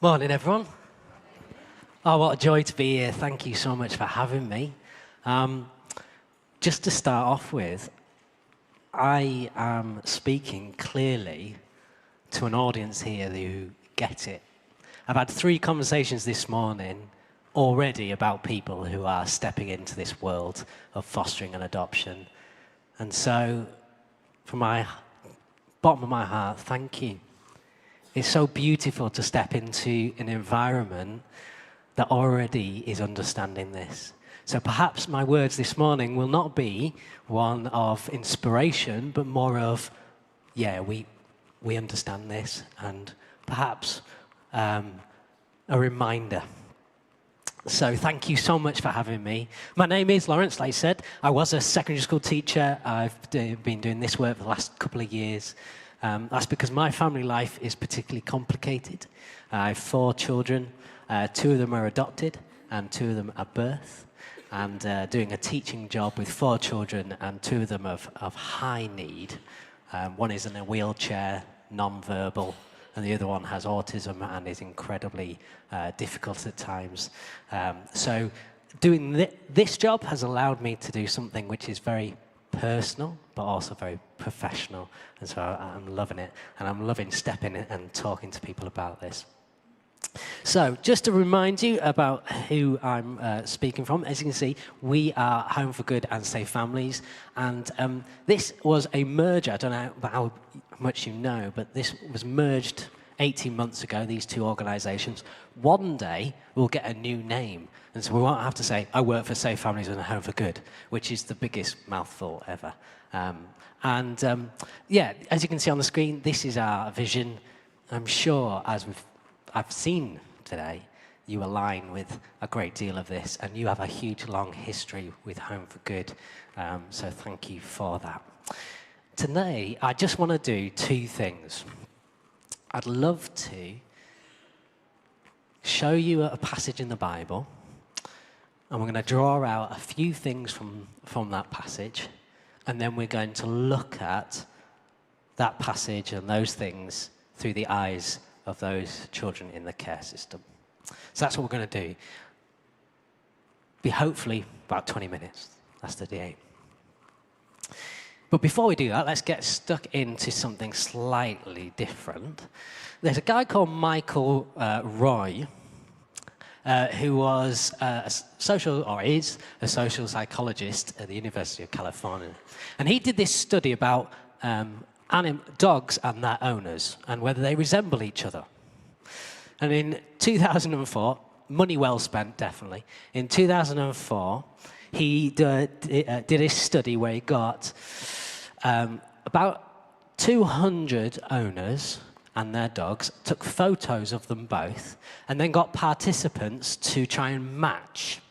Morning, everyone. Oh, what a joy to be here. Thank you so much for having me. Just to start off with, I am speaking clearly to an audience here who get it. I've had 3 conversations this morning already about people who are stepping into this world of fostering and adoption. And so, from my bottom of my heart, thank you. It's so beautiful to step into an environment that already is understanding this. So perhaps my words this morning will not be one of inspiration, but more of, we understand this, and perhaps a reminder. So thank you so much for having me. My name is Lawrence, like I said. I was a secondary school teacher. I've been doing this work for the last couple of years. That's because my family life is particularly complicated. I have 4 children. 2 of them are adopted, and 2 of them are birth. And doing a teaching job with 4 children, and 2 of them of high need. One is in a wheelchair, non-verbal, and the other one has autism and is incredibly difficult at times. So doing this job has allowed me to do something which is very personal, but also very professional. And so I'm loving it. And I'm loving stepping in and talking to people about this. So just to remind you about who I'm speaking from, as you can see, we are Home for Good and Safe Families. And this was a merger. I don't know how much you know, but this was merged 18 months ago, these 2 organisations. One day, we'll get a new name. And so we won't have to say, I work for Safe Families and Home for Good, which is the biggest mouthful ever. As you can see on the screen, this is our vision. I'm sure, as I've seen today, you align with a great deal of this, and you have a huge, long history with Home for Good. So thank you for that. Today, I just want to do 2 things. I'd love to show you a passage in the Bible, and we're going to draw out a few things from that passage, and then we're going to look at that passage and those things through the eyes of those children in the care system. So that's what we're going to do. Be hopefully about 20 minutes. That's the aim. But before we do that, let's get stuck into something slightly different. There's a guy called Michael Roy, who was is a social psychologist at the University of California. And he did this study about dogs and their owners and whether they resemble each other. And in 2004, money well spent, definitely. In 2004, he did a study where he got about 200 owners and their dogs, took photos of them both, and then got participants to try and match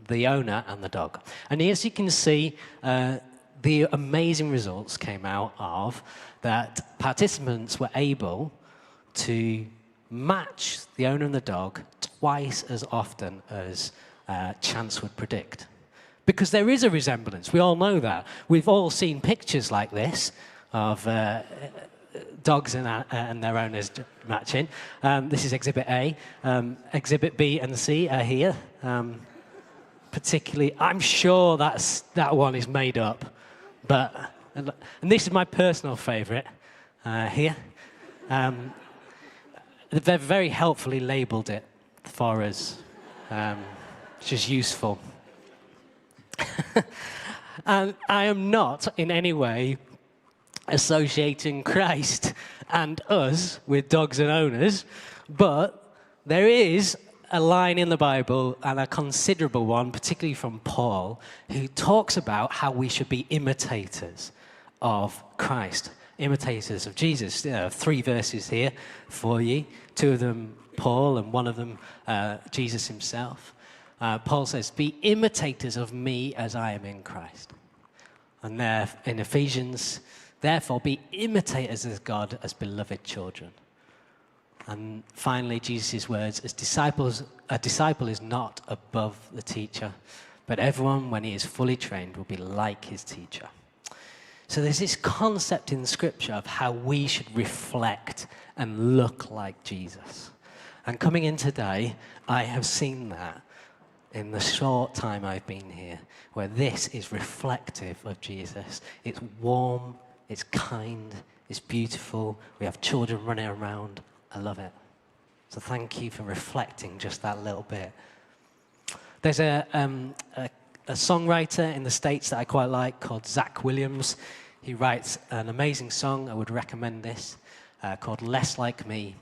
the owner and the dog. And as you can see, the amazing results came out of that participants were able to match the owner and the dog twice as often as chance would predict. Because there is a resemblance, we all know that. We've all seen pictures like this of dogs and their owners matching. This is Exhibit A. Exhibit B and C are here. Particularly, I'm sure that one is made up. And this is my personal favourite here. They've very helpfully labelled it for us, which is useful. And I am not in any way associating Christ and us with dogs and owners, but there is a line in the Bible, and a considerable one, particularly from Paul, who talks about how we should be imitators of Christ, imitators of Jesus. 3 verses here for you, 2 of them Paul and 1 of them Jesus himself. Paul says, be imitators of me as I am in Christ. And there in Ephesians, therefore be imitators of God as beloved children. And finally, Jesus' words, as disciples, a disciple is not above the teacher, but everyone, when he is fully trained, will be like his teacher. So there's this concept in Scripture of how we should reflect and look like Jesus. And coming in today, I have seen that in the short time I've been here, where this is reflective of Jesus. It's warm, it's kind, it's beautiful. We have children running around. I love it. So thank you for reflecting just that little bit. There's a songwriter in the States that I quite like called Zach Williams. He writes an amazing song. I would recommend this, called Less Like Me.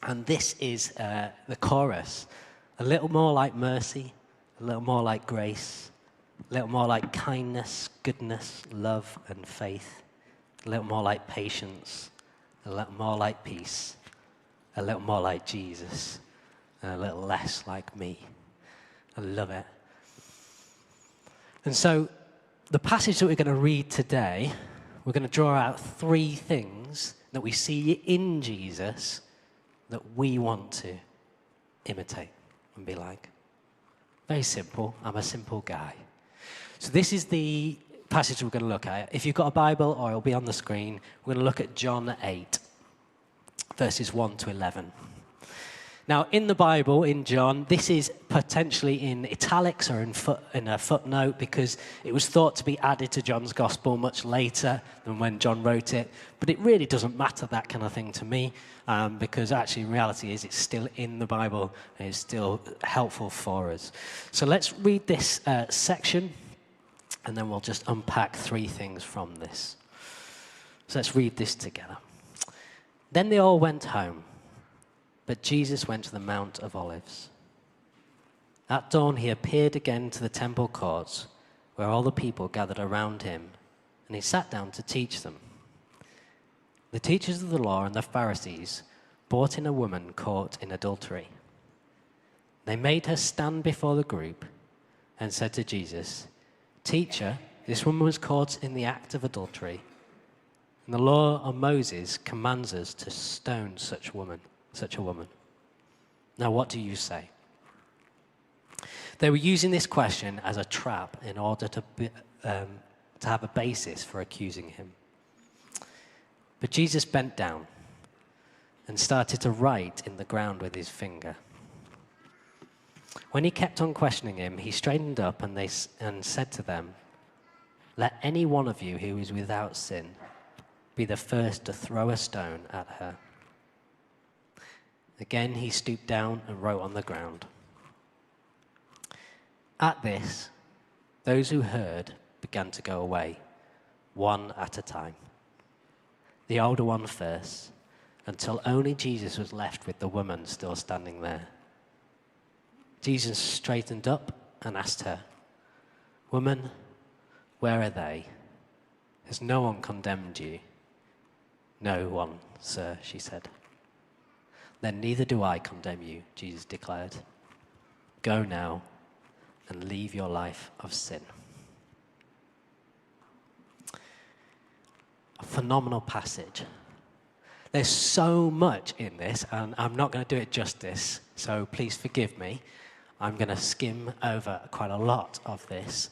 And this is the chorus. A little more like mercy, a little more like grace, a little more like kindness, goodness, love, and faith, a little more like patience, a little more like peace, a little more like Jesus, and a little less like me. I love it. And so the passage that we're going to read today, we're going to draw out 3 things that we see in Jesus that we want to imitate and be like. Very simple. I'm a simple guy. So this is the passage we're going to look at. If you've got a Bible, or it'll be on the screen, we're going to look at John 8, verses 1 to 11. Now, in the Bible, in John, this is potentially in italics or in a footnote because it was thought to be added to John's Gospel much later than when John wrote it. But it really doesn't matter, that kind of thing, to me, because actually, reality is it's still in the Bible and it's still helpful for us. So let's read this section, and then we'll just unpack 3 things from this. So let's read this together. Then they all went home. But Jesus went to the Mount of Olives. At dawn, he appeared again to the temple courts, where all the people gathered around him, and he sat down to teach them. The teachers of the law and the Pharisees brought in a woman caught in adultery. They made her stand before the group and said to Jesus, "Teacher, this woman was caught in the act of adultery, and the law of Moses commands us to stone such a woman. Now, what do you say?" They were using this question as a trap in order to have a basis for accusing him. But Jesus bent down and started to write in the ground with his finger. When he kept on questioning him, he straightened up and said to them, "Let any one of you who is without sin be the first to throw a stone at her." Again, he stooped down and wrote on the ground. At this, those who heard began to go away, one at a time. The older one first, until only Jesus was left with the woman still standing there. Jesus straightened up and asked her, "Woman, where are they? Has no one condemned you?" "No one, sir," she said. "Then neither do I condemn you," Jesus declared. "Go now and leave your life of sin." A phenomenal passage. There's so much in this, and I'm not going to do it justice, so please forgive me. I'm going to skim over quite a lot of this.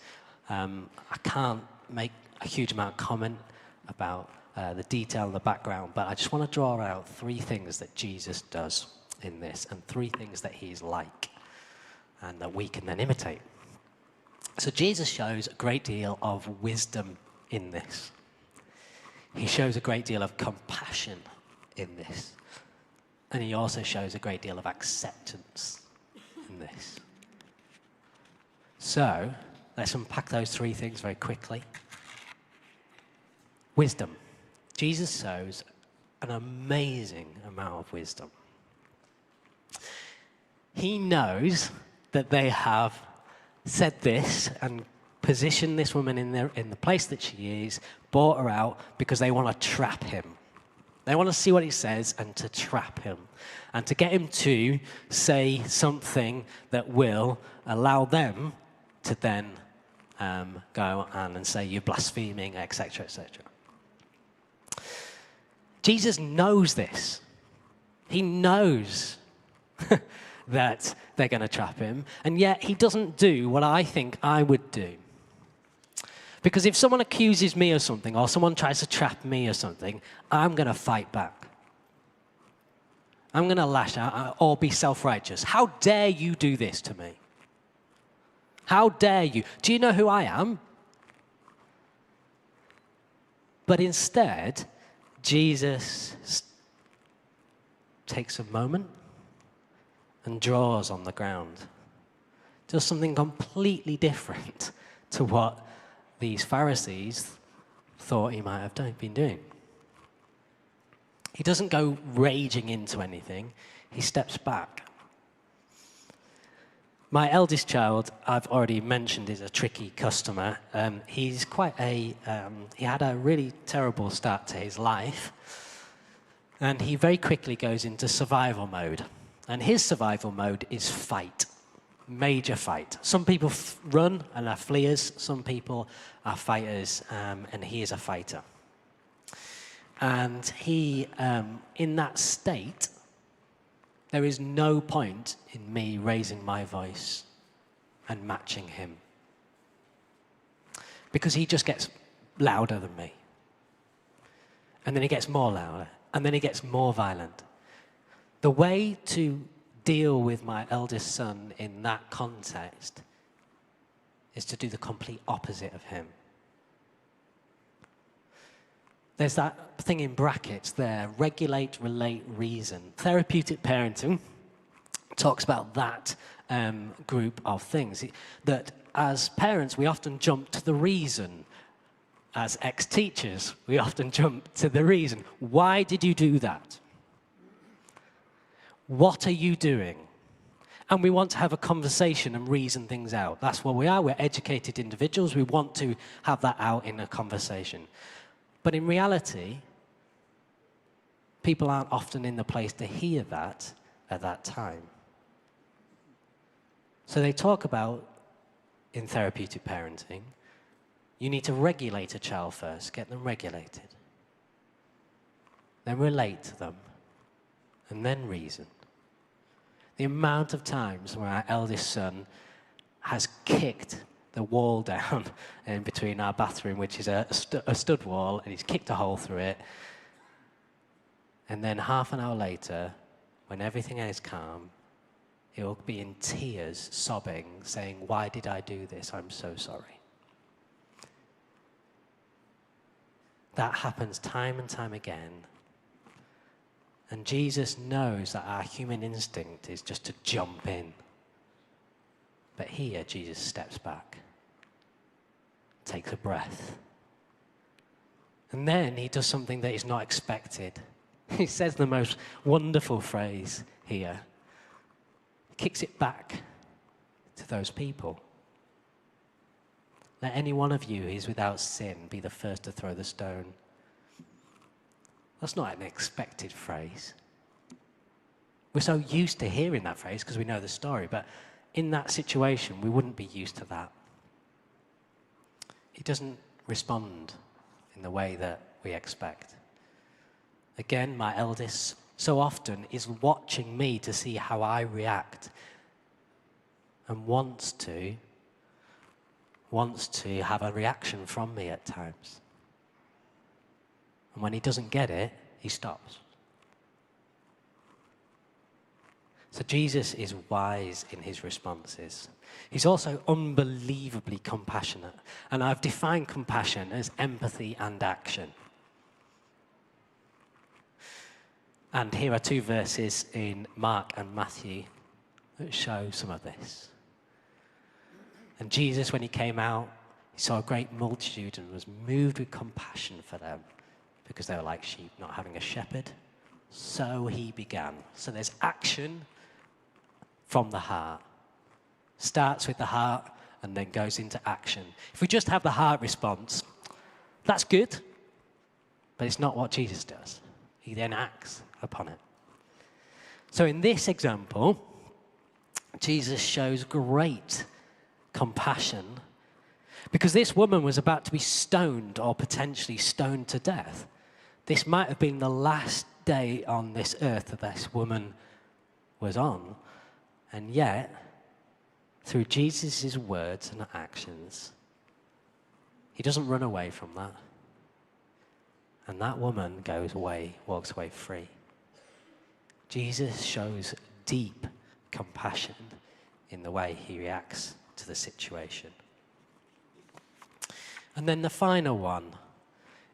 I can't make a huge amount of comment about the detail and the background, but I just want to draw out 3 things that Jesus does in this and 3 things that he's like and that we can then imitate. So Jesus shows a great deal of wisdom in this. He shows a great deal of compassion in this. And he also shows a great deal of acceptance in this. So let's unpack those 3 things very quickly. Wisdom. Jesus shows an amazing amount of wisdom. He knows that they have said this and positioned this woman in the place that she is, brought her out because they want to trap him. They want to see what he says and to trap him and to get him to say something that will allow them to then go on and say, "You're blaspheming," etc., etc. Jesus knows this. He knows that they're going to trap him, and yet he doesn't do what I think I would do. Because if someone accuses me of something or someone tries to trap me or something, I'm going to fight back. I'm going to lash out or be self-righteous. How dare you do this to me? How dare you? Do you know who I am? But instead, Jesus takes a moment and draws on the ground. Does something completely different to what these Pharisees thought he might have been doing. He doesn't go raging into anything. He steps back. My eldest child, I've already mentioned, is a tricky customer. He's he had a really terrible start to his life. And he very quickly goes into survival mode. And his survival mode is fight. Major fight. Some people run and are fleers. Some people are fighters, and he is a fighter. And he, in that state, there is no point in me raising my voice and matching him. Because he just gets louder than me. And then he gets more louder. And then he gets more violent. The way to deal with my eldest son in that context is to do the complete opposite of him. There's that thing in brackets there, regulate, relate, reason. Therapeutic parenting talks about that group of things. That as parents, we often jump to the reason. As ex-teachers, we often jump to the reason. Why did you do that? What are you doing? And we want to have a conversation and reason things out. That's what we are. We're educated individuals. We want to have that out in a conversation. But in reality, people aren't often in the place to hear that at that time. So they talk about, in therapeutic parenting, you need to regulate a child first, get them regulated. Then relate to them, and then reason. The amount of times when our eldest son has kicked the wall down in between our bathroom, which is a stud wall, and he's kicked a hole through it. And then half an hour later, when everything is calm, he'll be in tears, sobbing, saying, "Why did I do this? I'm so sorry." That happens time and time again. And Jesus knows that our human instinct is just to jump in. But here, Jesus steps back, takes a breath. And then he does something that is not expected. He says the most wonderful phrase here. He kicks it back to those people. Let any one of you who is without sin be the first to throw the stone. That's not an expected phrase. We're so used to hearing that phrase because we know the story, but in that situation, we wouldn't be used to that. He doesn't respond in the way that we expect. Again, my eldest so often is watching me to see how I react and wants to have a reaction from me at times. And when he doesn't get it, he stops. So Jesus is wise in his responses. He's also unbelievably compassionate. And I've defined compassion as empathy and action. And here are two verses in Mark and Matthew that show some of this. And Jesus, when he came out, he saw a great multitude and was moved with compassion for them because they were like sheep not having a shepherd. So he began. So there's action from the heart. Starts with the heart and then goes into action. If we just have the heart response, that's good, but it's not what Jesus does. He then acts upon it. So in this example, Jesus shows great compassion because this woman was about to be stoned or potentially stoned to death. This might have been the last day on this earth that this woman was on. And yet, through Jesus' words and actions, he doesn't run away from that. And that woman walks away free. Jesus shows deep compassion in the way he reacts to the situation. And then the final one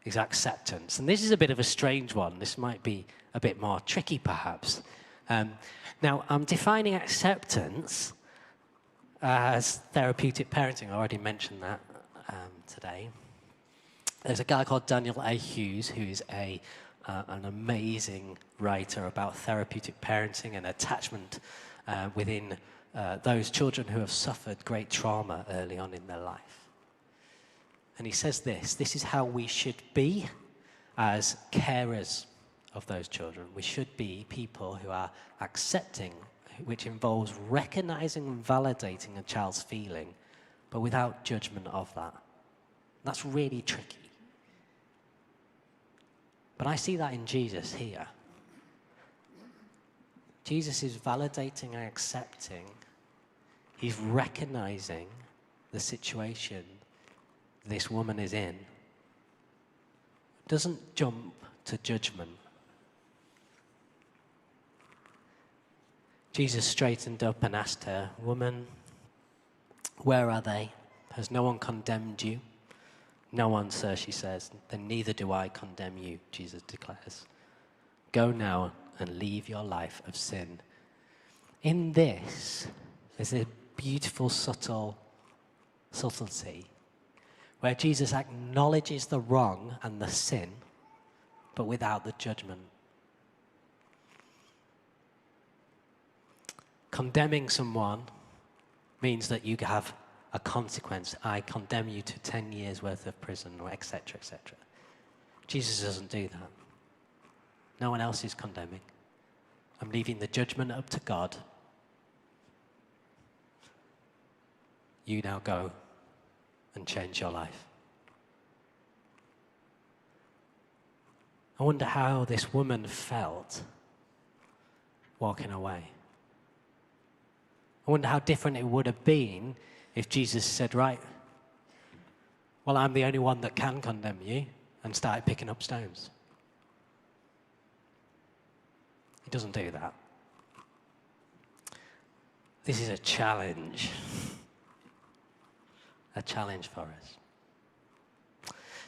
is acceptance. And this is a bit of a strange one. This might be a bit more tricky, perhaps. Now, I'm defining acceptance as therapeutic parenting. I already mentioned that today. There's a guy called Daniel A. Hughes, who is an amazing writer about therapeutic parenting and attachment within those children who have suffered great trauma early on in their life. And he says this is how we should be as carers of those children. We should be people who are accepting, which involves recognizing and validating a child's feeling, but without judgment of that. That's really tricky. But I see that in Jesus here. Jesus is validating and accepting. He's recognizing the situation this woman is in. Doesn't jump to judgment. Jesus straightened up and asked her, "Woman, where are they? Has no one condemned you?" "No one, sir," she says. "Then neither do I condemn you," Jesus declares. "Go now and leave your life of sin." In this, there's a beautiful subtlety where Jesus acknowledges the wrong and the sin, but without the judgment. Condemning someone means that you have a consequence. I condemn you to 10 years worth of prison, or etc., etc. Jesus doesn't do that. No one else is condemning. I'm leaving the judgment up to God. You now go and change your life. I wonder how this woman felt walking away. I wonder how different it would have been if Jesus said, "Right, well, I'm the only one that can condemn you," and started picking up stones. He doesn't do that. This is a challenge. A challenge for us.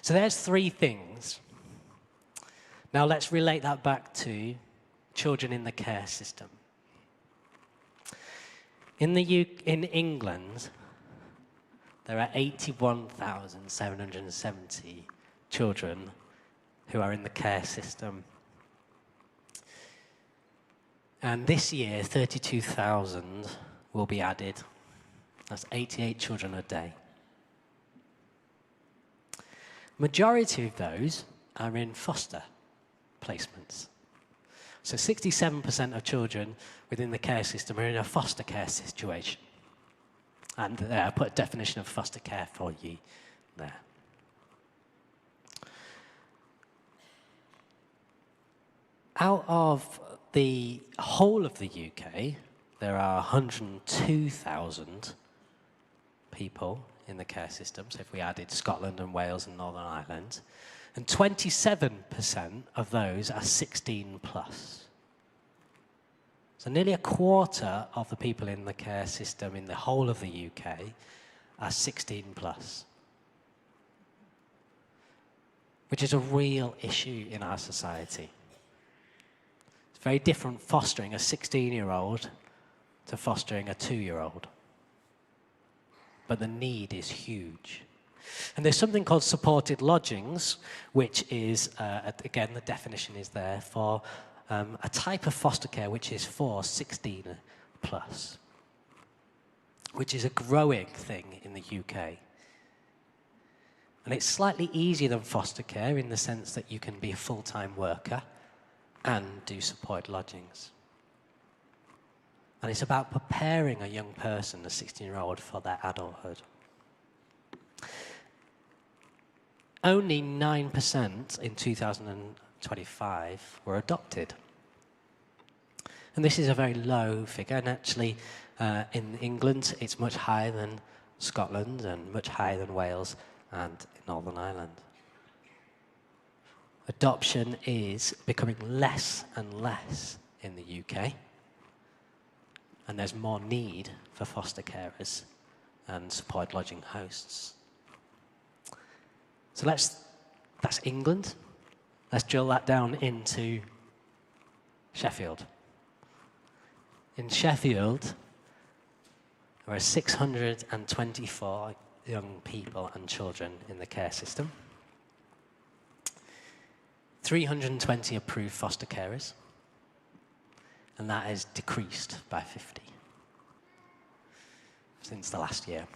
So there's three things. Now let's relate that back to children in the care system. In England, there are 81,770 children who are in the care system. And this year, 32,000 will be added. That's 88 children a day. Majority of those are in foster placements. So 67% of children within the care system are in a foster care situation. And I put a definition of foster care for you there. Out of the whole of the UK, there are 102,000 people in the care system, so if we added Scotland and Wales and Northern Ireland, and 27% of those are 16 plus. So nearly a quarter of the people in the care system in the whole of the UK are 16 plus, which is a real issue in our society. It's very different fostering a 16-year-old to fostering a 2-year-old. But the need is huge. And there's something called supported lodgings, which is, again, the definition is there for a type of foster care which is for 16 plus, which is a growing thing in the UK. And it's slightly easier than foster care in the sense that you can be a full-time worker and do supported lodgings. And it's about preparing a young person, a 16-year-old, for their adulthood. Only 9% in 2025 were adopted. And this is a very low figure, and actually in England it's much higher than Scotland and much higher than Wales and Northern Ireland. Adoption is becoming less and less in the UK, and there's more need for foster carers and supported lodging hosts. So that's England. Let's drill that down into Sheffield. In Sheffield, there are 624 young people and children in the care system. 320 approved foster carers, and that has decreased by 50 since the last year.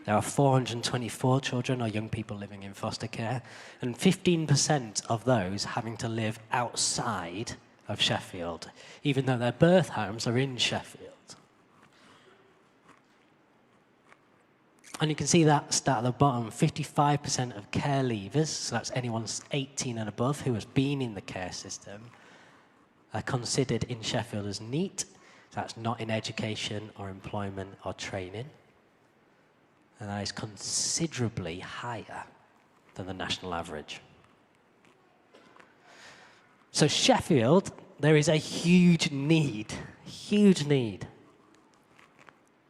There are 424 children or young people living in foster care, and 15% of those having to live outside of Sheffield, even though their birth homes are in Sheffield. And you can see that stat at the bottom, 55% of care leavers, so that's anyone 18 and above who has been in the care system, are considered in Sheffield as NEET, so that's not in education or employment or training. And that is considerably higher than the national average. So Sheffield, there is a huge need.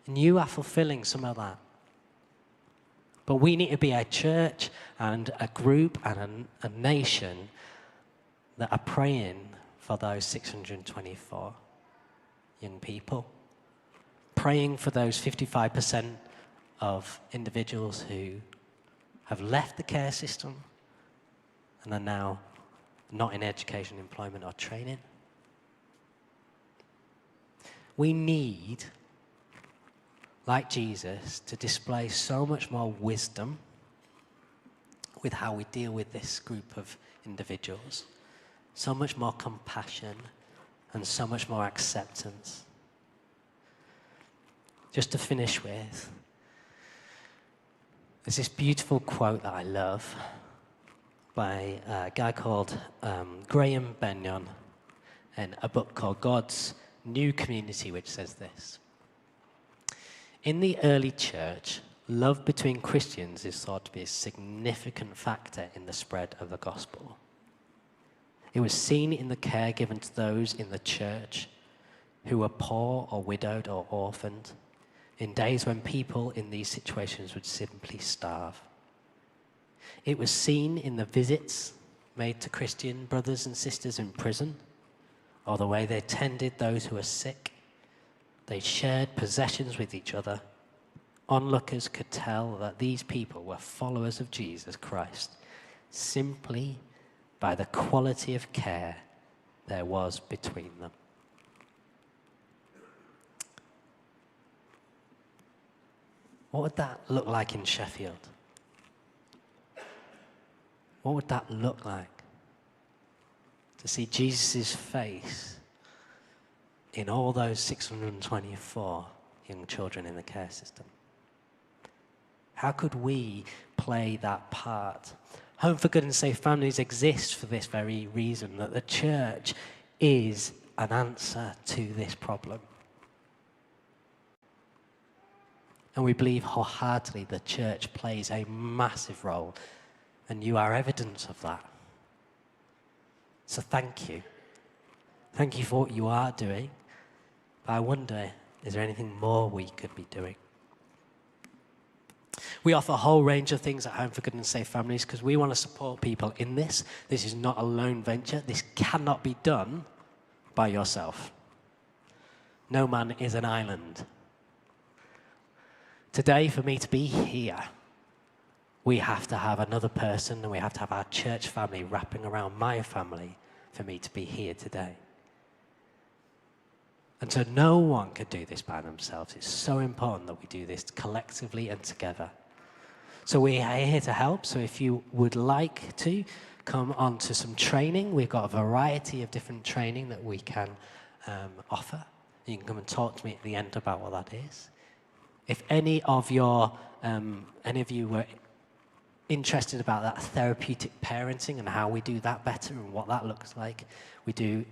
And you are fulfilling some of that. But we need to be a church and a group and a nation that are praying for those 624 young people. Praying for those 55% of individuals who have left the care system and are now not in education, employment, or training. We need, like Jesus, to display so much more wisdom with how we deal with this group of individuals, so much more compassion, and so much more acceptance. Just to finish with, there's this beautiful quote that I love by a guy called Graham Benyon in a book called God's New Community, which says this: in the early church, love between Christians is thought to be a significant factor in the spread of the gospel. It was seen in the care given to those in the church who were poor or widowed or orphaned, in days when people in these situations would simply starve. It was seen in the visits made to Christian brothers and sisters in prison, or the way they tended those who were sick. They shared possessions with each other. Onlookers could tell that these people were followers of Jesus Christ simply by the quality of care there was between them. What would that look like in Sheffield? What would that look like? To see Jesus' face in all those 624 young children in the care system. How could we play that part? Home for Good and Safe Families exists for this very reason, that the church is an answer to this problem. And we believe wholeheartedly the church plays a massive role, and you are evidence of that. So thank you. Thank you for what you are doing. But I wonder, is there anything more we could be doing? We offer a whole range of things at Home for Good and Safe Families because we want to support people in this. This is not a lone venture. This cannot be done by yourself. No man is an island. Today, for me to be here, we have to have another person and we have to have our church family wrapping around my family for me to be here today. And so no one could do this by themselves. It's so important that we do this collectively and together. So we are here to help. So if you would like to come on to some training, we've got a variety of different training that we can offer. You can come and talk to me at the end about what that is. If any of you were interested about that therapeutic parenting and how we do that better and what that looks like, we do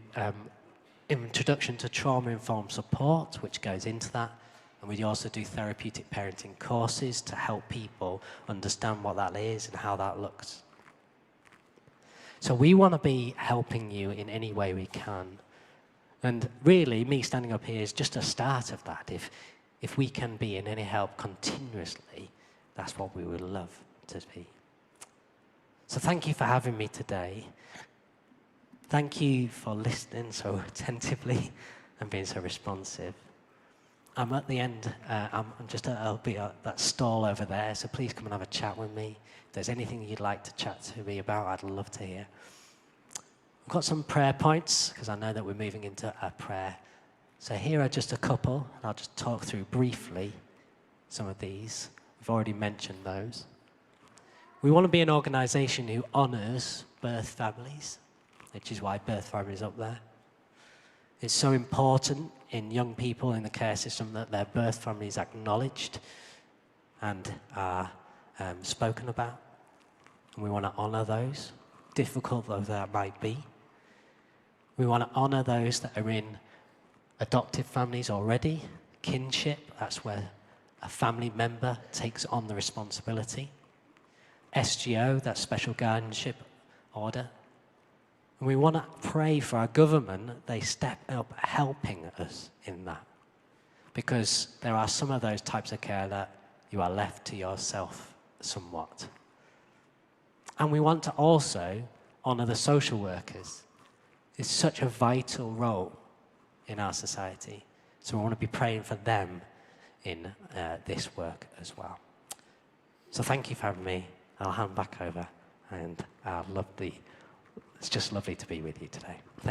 Introduction to Trauma-Informed Support, which goes into that. And we also do therapeutic parenting courses to help people understand what that is and how that looks. So we want to be helping you in any way we can. And really, me standing up here is just a start of that. If we can be in any help continuously, that's what we would love to be. So thank you for having me today. Thank you for listening so attentively and being so responsive. I'm at the end, I'll be at that stall over there, so please come and have a chat with me. If there's anything you'd like to chat to me about, I'd love to hear. I've got some prayer points, because I know that we're moving into a prayer. So here are just a couple, and I'll just talk through briefly some of these. We've already mentioned those. We want to be an organisation who honours birth families, which is why Birth Family is up there. It's so important in young people in the care system that their birth family is acknowledged and are spoken about. And we want to honour those, difficult though that might be. We want to honour those that are in adoptive families already, kinship, that's where a family member takes on the responsibility. SGO, that's special guardianship order. And we want to pray for our government that they step up helping us in that. Because there are some of those types of care that you are left to yourself somewhat. And we want to also honour the social workers. It's such a vital role in our society. So we want to be praying for them in this work as well. So thank you for having me. I'll hand back over, and it's just lovely to be with you today. Thank you.